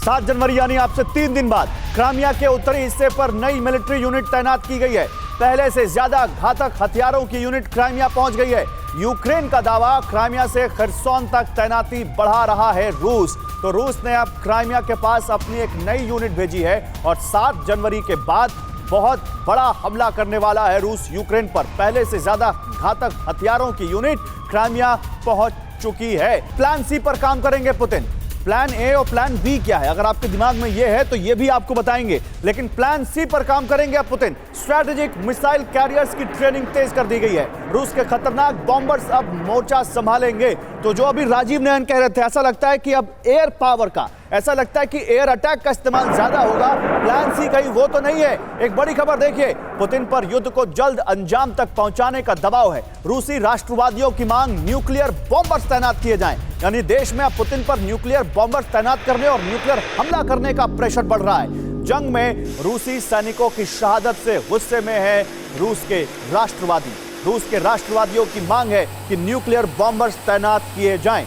7 जनवरी यानी आपसे 3 दिन बाद क्राइमिया के उत्तरी हिस्से पर नई मिलिट्री यूनिट तैनात की गई है। पहले से ज्यादा घातक हथियारों की यूनिट क्राइमिया पहुंच गई है। यूक्रेन का दावा, क्राइमिया से खरसोन तक तैनाती बढ़ा रहा है रूस। तो रूस ने अब क्राइमिया के पास अपनी एक नई यूनिट भेजी है और 7 जनवरी के बाद बहुत बड़ा हमला करने वाला है रूस यूक्रेन पर। पहले से ज्यादा घातक हथियारों की यूनिट क्राइमिया पहुंच चुकी है। प्लान सी पर काम करेंगे पुतिन। प्लान ए और प्लान बी क्या है, अगर आपके दिमाग में यह है तो यह भी आपको बताएंगे, लेकिन प्लान सी पर काम करेंगे अब पुतिन। स्ट्रैटेजिक मिसाइल कैरियर्स की ट्रेनिंग तेज कर दी गई है। रूस के खतरनाक बॉम्बर्स अब मोर्चा संभालेंगे। तो जो अभी राजीव नयन कह रहे थे, ऐसा लगता है कि अब एयर पावर का, ऐसा लगता है कि एयर अटैक का इस्तेमाल ज्यादा होगा। प्लान सी कहीं वो तो नहीं है। एक बड़ी खबर देखिए, पुतिन पर युद्ध को जल्द अंजाम तक पहुंचाने का दबाव है। रूसी राष्ट्रवादियों की मांग, न्यूक्लियर बॉम्बर्स तैनात किए जाएं। यानी देश में अब पुतिन पर न्यूक्लियर बॉम्बर्स तैनात करने और न्यूक्लियर हमला करने का प्रेशर बढ़ रहा है। जंग में रूसी सैनिकों की शहादत से गुस्से में है रूस के राष्ट्रवादी। रूस के राष्ट्रवादियों की मांग है कि न्यूक्लियर बॉम्बर्स तैनात किए जाएं।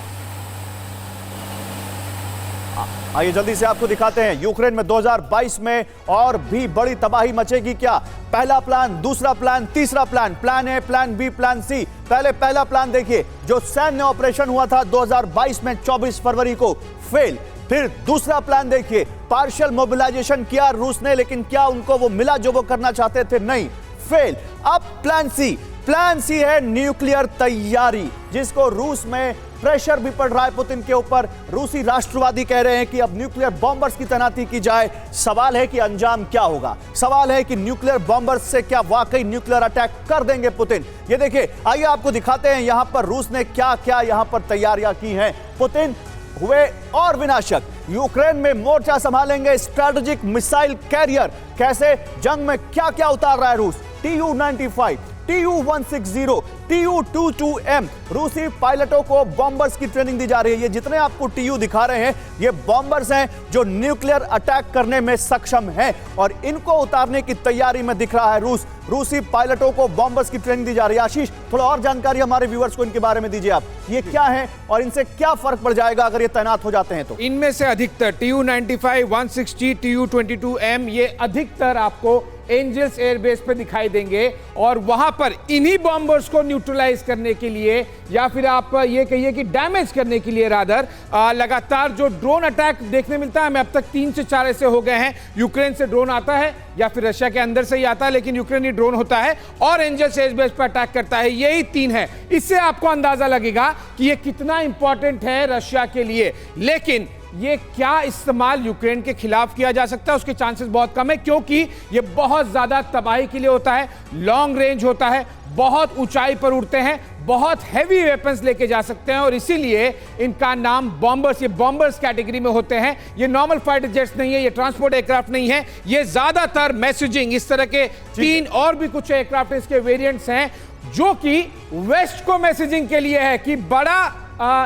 आइए जल्दी से आपको दिखाते हैं यूक्रेन में 2022 में और भी बड़ी तबाही मचेगी क्या। पहला प्लान, दूसरा प्लान, तीसरा plan, plan A, plan B, plan C. पहले पहला प्लान देखिए, जो सैन्य ऑपरेशन हुआ था 2022 में 24 फरवरी को, फेल। फिर दूसरा प्लान देखिए, पार्शियल मोबिलाइजेशन किया रूस ने, लेकिन क्या उनको वो मिला जो वो करना चाहते थे? नहीं, फेल। अब प्लान सी, प्लान सी है न्यूक्लियर तैयारी, जिसको रूस में प्रेशर भी पड़ रहा है पुतिन के ऊपर। रूसी राष्ट्रवादी कह रहे हैं कि अब न्यूक्लियर बॉम्बर्स की तैनाती की जाए। सवाल है कि अंजाम क्या होगा। सवाल है कि न्यूक्लियर बॉम्बर्स से क्या वाकई न्यूक्लियर अटैक कर देंगे पुतिन। ये देखिए, आइए आपको दिखाते हैं यहां पर रूस ने क्या क्या यहां पर तैयारियां की हैं। पुतिन हुए और विनाशक, यूक्रेन में मोर्चा संभालेंगे स्ट्रैटेजिक मिसाइल कैरियर। कैसे, जंग में क्या क्या उतार रहा है रूस। Tu-95, Tu-160, Tu-22M, रूसी पायलटों को बॉम्बर्स की ट्रेनिंग दी जा रही है। ये जितने आपको TU दिखा रहे हैं, ये बॉम्बर्स हैं जो न्यूक्लियर अटैक करने में सक्षम हैं और इनको उतारने की तैयारी में दिख रहा है रूस। रूसी पायलटों को बॉम्बर्स की ट्रेनिंग दी जा रही है। आशीष, थोड़ा और जानकारी हमारे व्यूअर्स को इनके बारे में दीजिए आप। ये क्या है और इनसे क्या फर्क पड़ जाएगा अगर ये तैनात हो जाते हैं तो? इनमें से अधिकतर Tu-95, 160, Tu-22M, ये अधिकतर आपको एंजल्स एयरबेस पे दिखाई देंगे और वहां पर इन्हीं बॉम्बर्स को न्यूट्रलाइज करने के लिए, या फिर आप ये कहिए कि डैमेज करने के लिए रादर, लगातार जो ड्रोन अटैक देखने मिलता है, हमें अब तक 3 से 4 ऐसे हो गए हैं। यूक्रेन से ड्रोन आता है या फिर रशिया के अंदर से ही आता है, लेकिन यूक्रेनी ड्रोन होता है और एंजल्स एयरबेस पर अटैक करता है। यही 3 है। इससे आपको अंदाजा लगेगा कि ये कितना इंपॉर्टेंट है रशिया के लिए। लेकिन ये क्या इस्तेमाल यूक्रेन के खिलाफ किया जा सकता है, उसके चांसेस बहुत कम है, क्योंकि ये बहुत ज्यादा तबाही के लिए होता है, लॉन्ग रेंज होता है, बहुत ऊंचाई पर उड़ते हैं, बहुत हैवी वेपन्स लेके जा सकते हैं और इसीलिए इनका नाम बॉम्बर्स, ये बॉम्बर्स कैटेगरी में होते हैं। ये नॉर्मल फाइटर जेट्स नहीं है, ये ट्रांसपोर्ट एयरक्राफ्ट नहीं है, ये ज्यादातर मैसेजिंग, इस तरह के 3 और भी कुछ एयरक्राफ्ट इसके वेरिएंट्स हैं जो कि वेस्ट को मैसेजिंग के लिए है कि बड़ा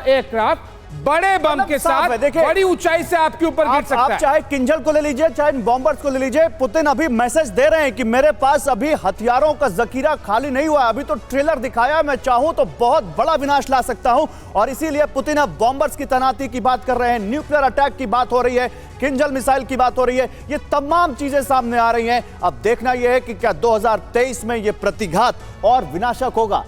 एयरक्राफ्ट बड़े बम के साथ बड़ी ऊंचाई से आपके ऊपर गिर सकता है। आप चाहे किंजल को ले लीजिए, चाहे बॉम्बर्स को ले लीजिए, पुतिन अभी मैसेज दे रहे हैं कि मेरे पास अभी हथियारों का जखीरा खाली नहीं हुआ। अभी तो ट्रेलर दिखाया, मैं चाहूं तो बहुत बड़ा विनाश ला सकता हूं और इसीलिए पुतिन अब बॉम्बर्स की तैनाती की बात कर रहे हैं, न्यूक्लियर अटैक की बात हो रही है, किंजल मिसाइल की बात हो रही है। ये तमाम चीजें सामने आ रही हैं। अब देखना यह है कि क्या 2023 में यह प्रतिघात और विनाशक होगा।